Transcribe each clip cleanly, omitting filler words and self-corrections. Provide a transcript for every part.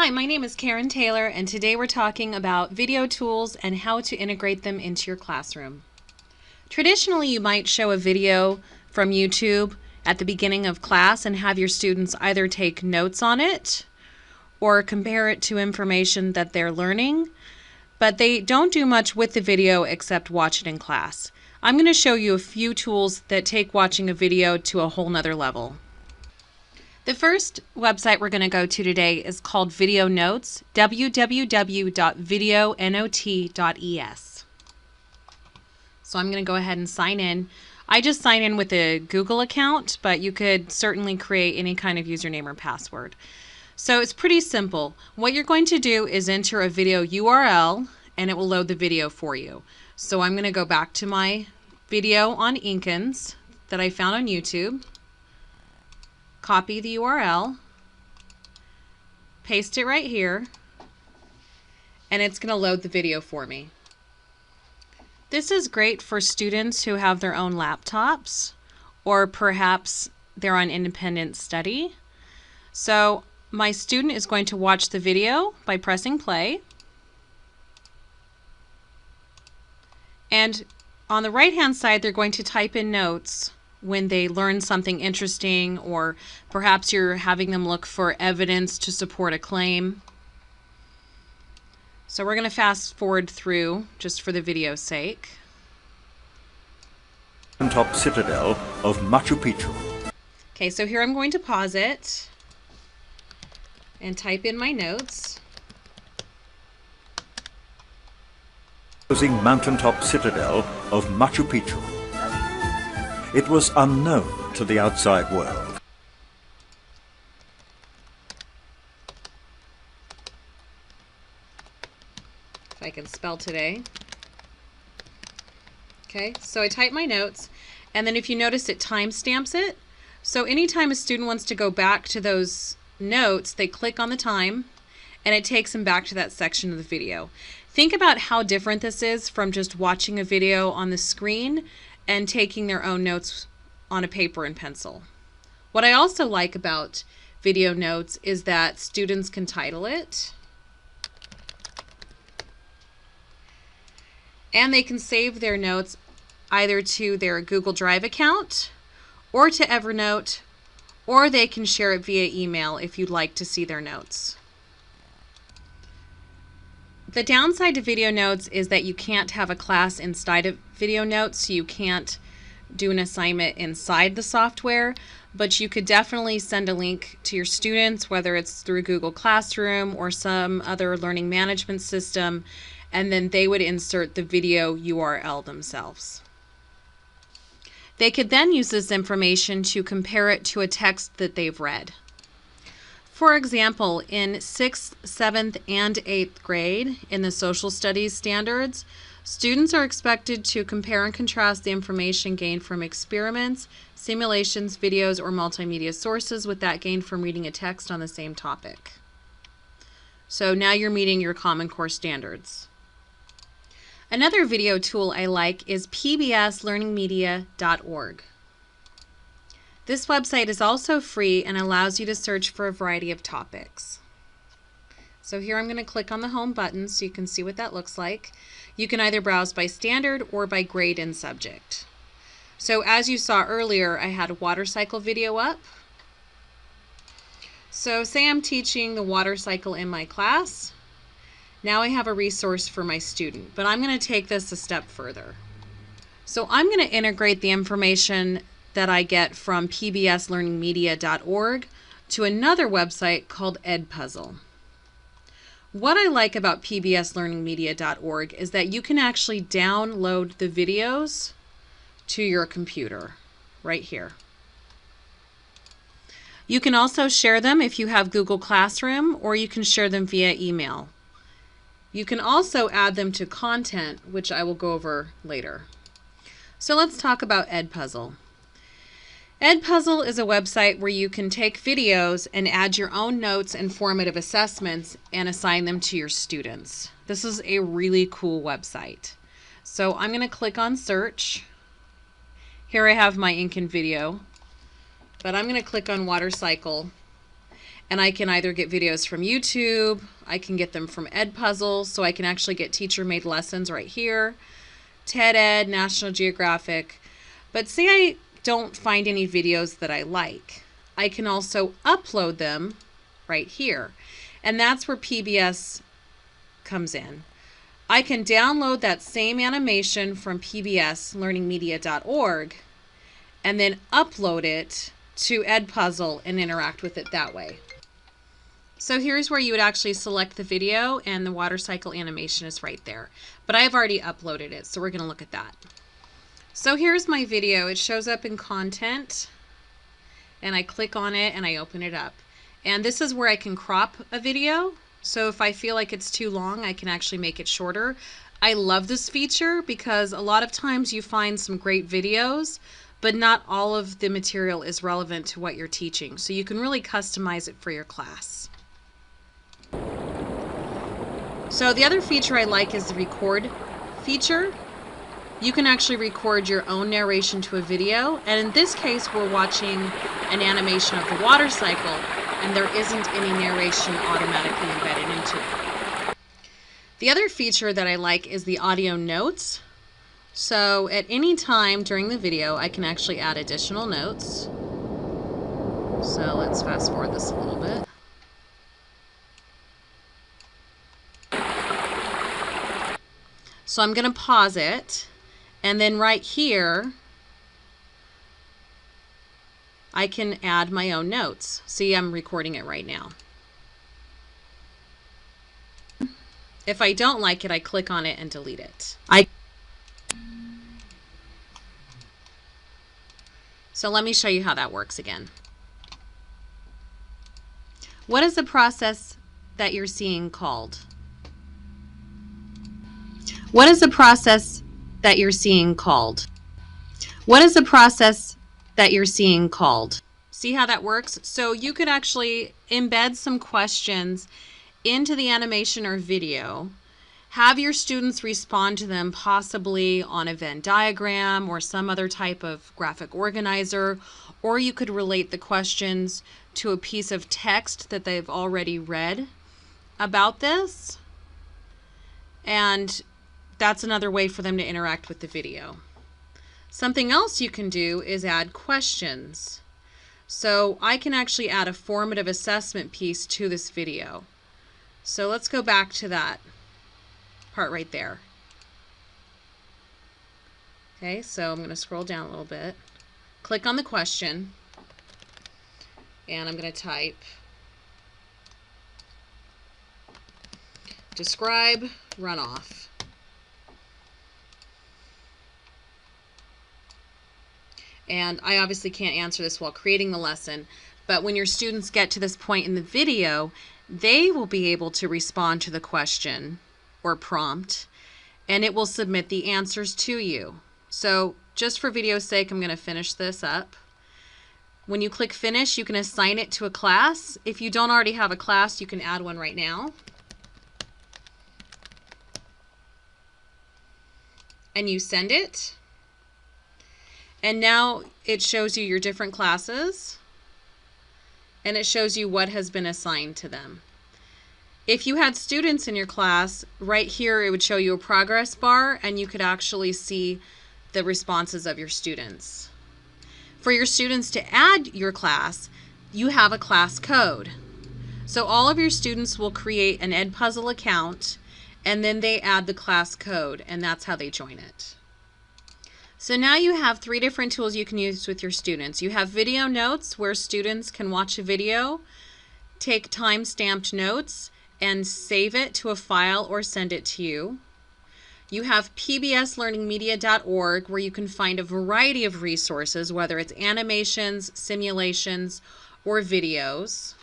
Hi, my name is Karen Taylor, and today we're talking about video tools and how to integrate them into your classroom. Traditionally, you might show a video from YouTube at the beginning of class and have your students either take notes on it or compare it to information that they're learning, but they don't do much with the video except watch it in class. I'm going to show you a few tools that take watching a video to a whole nother level. The first website we're going to go to today is called Video Notes, www.videonot.es. So I'm going to go ahead and sign in. I just sign in with a Google account, but you could certainly create any kind of username or password. So it's pretty simple. What you're going to do is enter a video URL and it will load the video for you. So I'm going to go back to my video on Incans that I found on YouTube. Copy the URL, paste it right here, and it's going to load the video for me. This is great for students who have their own laptops, or perhaps they're on independent study. So my student is going to watch the video by pressing play. And on the right-hand side, they're going to type in notes when they learn something interesting, or perhaps you're having them look for evidence to support a claim. So we're going to fast forward through just for the video's sake. Top citadel of Machu Picchu. Okay, so here I'm going to pause it and type in my notes. Mountaintop citadel of Machu Picchu. It was unknown to the outside world. If I can spell today. Okay, so I type my notes, and then if you notice it timestamps it. So anytime a student wants to go back to those notes, they click on the time, and it takes them back to that section of the video. Think about how different this is from just watching a video on the screen and taking their own notes on a paper and pencil. What I also like about video notes is that students can title it, and they can save their notes either to their Google Drive account or to Evernote, or they can share it via email if you'd like to see their notes. The downside to video notes is that you can't have a class inside of video notes, so you can't do an assignment inside the software, but you could definitely send a link to your students, whether it's through Google Classroom or some other learning management system, and then they would insert the video URL themselves. They could then use this information to compare it to a text that they've read. For example, in 6th, 7th, and 8th grade in the social studies standards, students are expected to compare and contrast the information gained from experiments, simulations, videos, or multimedia sources with that gained from reading a text on the same topic. So now you're meeting your Common Core standards. Another video tool I like is PBS Learning Media.org. This website is also free and allows you to search for a variety of topics. So here I'm going to click on the home button so you can see what that looks like. You can either browse by standard or by grade and subject. So as you saw earlier, I had a water cycle video up. So say I'm teaching the water cycle in my class. Now I have a resource for my student, but I'm going to take this a step further. So I'm going to integrate the information that I get from pbslearningmedia.org to another website called EdPuzzle. What I like about pbslearningmedia.org is that you can actually download the videos to your computer right here. You can also share them if you have Google Classroom, or you can share them via email. You can also add them to content, which I will go over later. So let's talk about EdPuzzle. EdPuzzle is a website where you can take videos and add your own notes and formative assessments and assign them to your students. This is a really cool website. So I'm going to click on search. Here I have my Incan video, but I'm going to click on water cycle. And I can either get videos from YouTube, I can get them from EdPuzzle, so I can actually get teacher-made lessons right here, TED Ed, National Geographic. But say I don't find any videos that I like, I can also upload them right here. And that's where PBS comes in. I can download that same animation from PBS Learning Media.org and then upload it to EdPuzzle and interact with it that way. So here's where you would actually select the video, and the water cycle animation is right there. But I've already uploaded it, so we're going to look at that. So here's my video. It shows up in content, and I click on it and I open it up. And this is where I can crop a video. So if I feel like it's too long, I can actually make it shorter. I love this feature because a lot of times you find some great videos, but not all of the material is relevant to what you're teaching. So you can really customize it for your class. So the other feature I like is the record feature. You can actually record your own narration to a video, and in this case we're watching an animation of the water cycle, and there isn't any narration automatically embedded into it. The other feature that I like is the audio notes. So at any time during the video I can actually add additional notes. So let's fast forward this a little bit. So I'm going to pause it, and then right here I can add my own notes. See, I'm recording it right now. If I don't like it, I click on it and delete it. So let me show you how that works again. What is the process that you're seeing called? What is the process that you're seeing called? What is the process that you're seeing called? See how that works? So you could actually embed some questions into the animation or video, have your students respond to them possibly on a Venn diagram or some other type of graphic organizer, or you could relate the questions to a piece of text that they've already read about this, and that's another way for them to interact with the video. Something else you can do is add questions. So I can actually add a formative assessment piece to this video. So let's go back to that part right there. Okay, so I'm going to scroll down a little bit, click on the question, and I'm going to type describe runoff. And I obviously can't answer this while creating the lesson, but when your students get to this point in the video, they will be able to respond to the question or prompt, and it will submit the answers to you. So just for video's sake, I'm going to finish this up. When you click finish, you can assign it to a class. If you don't already have a class, you can add one right now. And you send it. And now it shows you your different classes, and it shows you what has been assigned to them. If you had students in your class, right here it would show you a progress bar, and you could actually see the responses of your students. For your students to add your class, you have a class code. So all of your students will create an EdPuzzle account, and then they add the class code, and that's how they join it. So now you have 3 different tools you can use with your students. You have video notes, where students can watch a video, take time-stamped notes, and save it to a file or send it to you. You have pbslearningmedia.org, where you can find a variety of resources, whether it's animations, simulations, or videos.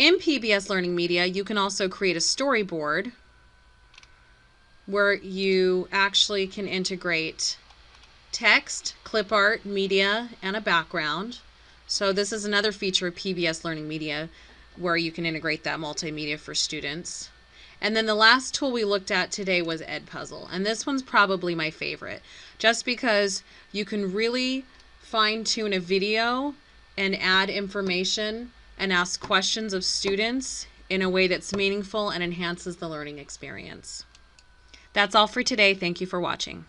In PBS Learning Media, you can also create a storyboard, where you actually can integrate text, clip art, media, and a background. So this is another feature of PBS Learning Media, where you can integrate that multimedia for students. And then the last tool we looked at today was EdPuzzle, and this one's probably my favorite, just because you can really fine-tune a video and add information and ask questions of students in a way that's meaningful and enhances the learning experience. That's all for today. Thank you for watching.